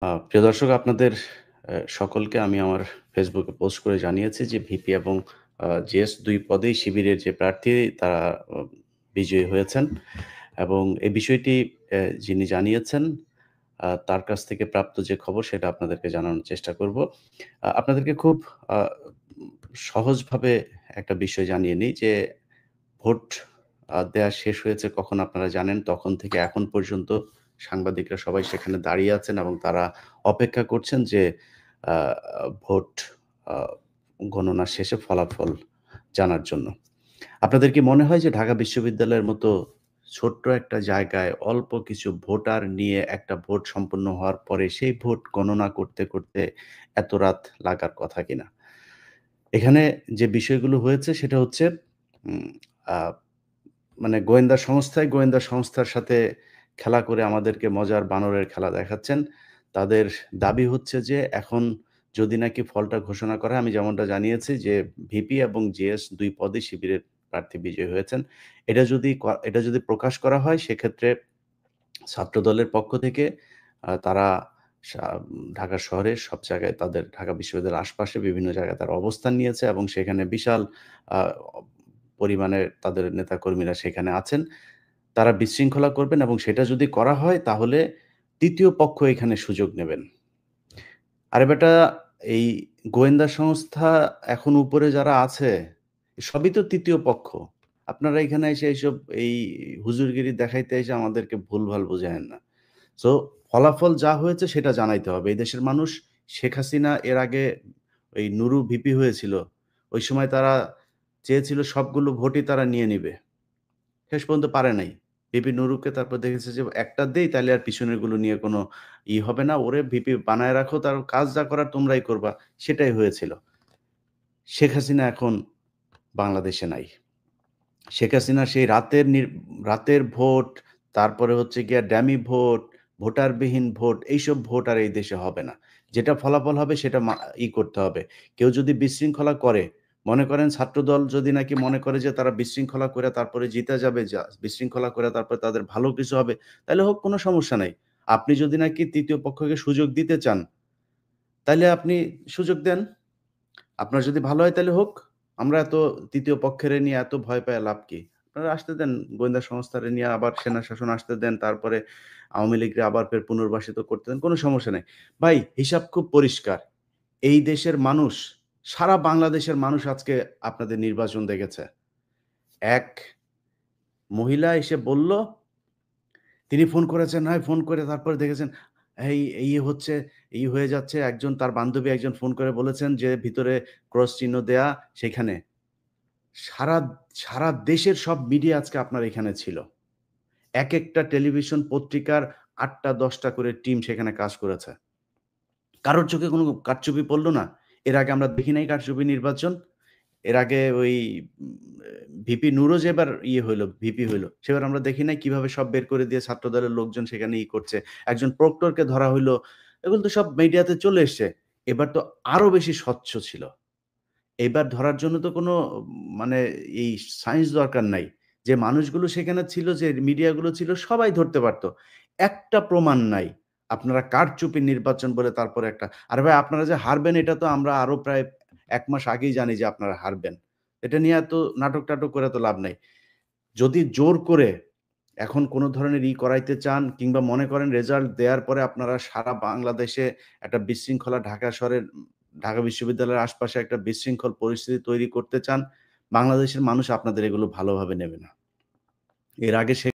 প্রিয় দর্শক আপনাদের সকলকে আমি আমার ফেসবুকে পোস্ট করে জানিয়েছি যে ভিপি এবং জিএস ২ পদেই শিবিরের যে প্রার্থী তারা অ বিজয়ী হয়েছেন এবং এই বিষয়টি যিনি জানিয়েছেন তার কাছ থেকে প্রাপ্ত যে খবর সেটা আপনাদেরকে জানানোর চেষ্টা করব। আপনাদেরকে খুব আ সহজভাবে একটা বিষয় জানিয়ে নিই যে ভোট দেয়া শেষ হয়েছে কখন আপনারা জানেন। তখন থেকে এখন পর্যন্ত সাংবাদিকরা সবাই সেখানে দাঁড়িয়ে আছেন এবং তারা অপেক্ষা করছেন যে আ ভোট আ গণনা শেষে ফলাফল জানার জন্য। আপনাদের কি মনে হয় যে ঢাকা বিশ্ববিদ্যালয়ের মতো ছোট্ট একটা জায়গায় অল্প কিছু ভোটার নিয়ে একটা ভোট সম্পন্ন হওয়ার পরে সেই ভোট গণনা করতে, করতে এত রাত লাগার কথা কিনা? এখানে যে বিষয়গুলো হয়েছে সেটা হচ্ছে উম আ মানে গোয়েন্দা সংস্থার সাথে খেলা করে আমাদেরকে মজার বানরের খেলা দেখাচ্ছেন। তাদের দাবি হচ্ছে যে এখন যদি নাকি ফলটা ঘোষণা করা হয়, আমি যেমনটা জানিয়েছি যে ভিপি এবং জিএস ২ পদে শিবিরের প্রার্থী বিজয়ী হয়েছেন। এটা যদি প্রকাশ করা হয় সেক্ষেত্রে ছাত্রদলের পক্ষ থেকে তারা ঢাকা শহরের সব জায়গায় তাদের ঢাকা বিশ্ববিদ্যালয়ের আশপাশে বিভিন্ন জায়গায় তারা অবস্থান নিয়েছে এবং সেখানে বিশাল আ পরিমাণে তাদের নেতাকর্মীরা সেখানে আছেন। তারা বিশৃঙ্খলা করবেন এবং সেটা যদি করা হয় তাহলে ৩য় পক্ষ এখানে সুযোগ নেবেন। আরে বেটা এই গোয়েন্দা সংস্থা এখন উপরে যারা আছে, সবই তো ৩য় পক্ষ। আপনারা এখানে এসে এইসব এই হুজুরগিরি দেখাইতে এসে আমাদেরকে ভুলভাল বুঝায়েন না। সো ফলাফল যা হয়েছে সেটা জানাইতে হবে। এই দেশের মানুষ শেখ হাসিনা এর আগে ওই নুরু ভিপি হয়েছিল। ওই সময় তারা চেয়েছিল সবগুলো ভোটই তারা নিয়ে নিবে। শেষ পর্যন্ত পারে নাই। ভিপি নুরুকে তারপর দেখেছে যে একটা দেই তাইলে আর পিছনেরগুলো নিয়ে কোনো হবে না। ওরে ভিপি বানায় রাখো, তার কাজ যা করার তোমরাই করবা। সেটাই হয়েছিল। শেখ হাসিনা এখন বাংলাদেশে নাই। শেখ হাসিনা সেই রাতের ভোট, তারপরে হচ্ছে গিয়া ডামি ভোট, ভোটারবিহীন ভোট, এইসব ভোট আর এই দেশে হবে না। যেটা ফলাফল হবে সেটা করতে হবে। কেউ যদি বিশৃঙ্খলা করে, মনে করেন ছাত্রদল যদি নাকি মনে করে যে তারা বিশৃঙ্খলা করে তারপরে জিতে যাবে, বিশৃঙ্খলা করে তারপরে তাদের ভালো কিছু হবে, তাইলে হোক কোনো সমস্যা নাই। আপনি যদি নাকি ৩য় পক্ষকে সুযোগ দিতে চান, তাইলে আপনি সুযোগ দেন। আপনার যদি ভালো হয় তাইলে হোক। আমরা এত ৩য় পক্ষেরে নিয়ে এত ভয় পাইয়া লাভ কি? আপনারা আসতে দেন, গোয়েন্দা সংস্থারে নিয়ে আবার সেনা শাসন আসতে দেন। তারপরে আওয়ামী লীগরে আবার ফের পুনর্বাসিত করতে দেন। কোন সমস্যা নাই। ভাই হিসাব খুব পরিষ্কার। এই দেশের মানুষ, সারা বাংলাদেশের মানুষ আজকে আপনাদের নির্বাচন দেখেছে। এক মহিলা এসে বলল, তিনি ফোন করেছেন, হয় ফোন করে তারপরে দেখেছেন এই হচ্ছে, এই হয়ে যাচ্ছে। একজন তার বান্ধবী একজন ফোন করে বলেছেন যে ভিতরে ক্রস চিহ্ন দেয়া সেখানে। সারা সারা দেশের সব মিডিয়া আজকে আপনার এখানে ছিল। একেকটা টেলিভিশন পত্রিকার ৮ টা ১০ টা করে টিম সেখানে কাজ করেছে। কারোর চোখে কোনো কারচুপি পড়ল না? এর আগে আমরা দেখি নাই কারচুপি নির্বাচন? এর আগে ওই উম ভিপি নুরও যে এবার হইল, ভিপি হইল, সেবার আমরা দেখি নাই কিভাবে সব বের করে দিয়ে ছাত্রদলের লোকজন সেখানে করছে। একজন প্রক্টরকে ধরা হইল। এগুলো তো সব মিডিয়াতে চলে এসছে। এবার তো আরো বেশি স্বচ্ছ ছিল। এবার ধরার জন্য তো কোনো মানে এই সায়েন্স দরকার নাই। যে মানুষগুলো সেখানে ছিল, যে মিডিয়াগুলো ছিল সবাই ধরতে পারত। একটা প্রমাণ নাই। আপনারা কারচুপি নির্বাচন বলে তারপরে একটা আরে ভাই আপনারা যে হারবেন এটা তো আমরা আরো প্রায় ১ মাস আগেই জানি যে আপনারা হারবেন। এটা নিয়ে এত নাটক-টাটক করে তো লাভ নাই। যদি জোর করে এখন কোন ধরনের করাইতে চান কিংবা মনে করেন রেজাল্ট দেয়ার পরে আপনারা সারা বাংলাদেশে একটা বিশৃঙ্খলা ঢাকা বিশ্ববিদ্যালয়ের আশপাশে একটা বিশৃঙ্খল পরিস্থিতি তৈরি করতে চান, বাংলাদেশের মানুষ আপনাদের এগুলো ভালোভাবে নেবে না। এর আগে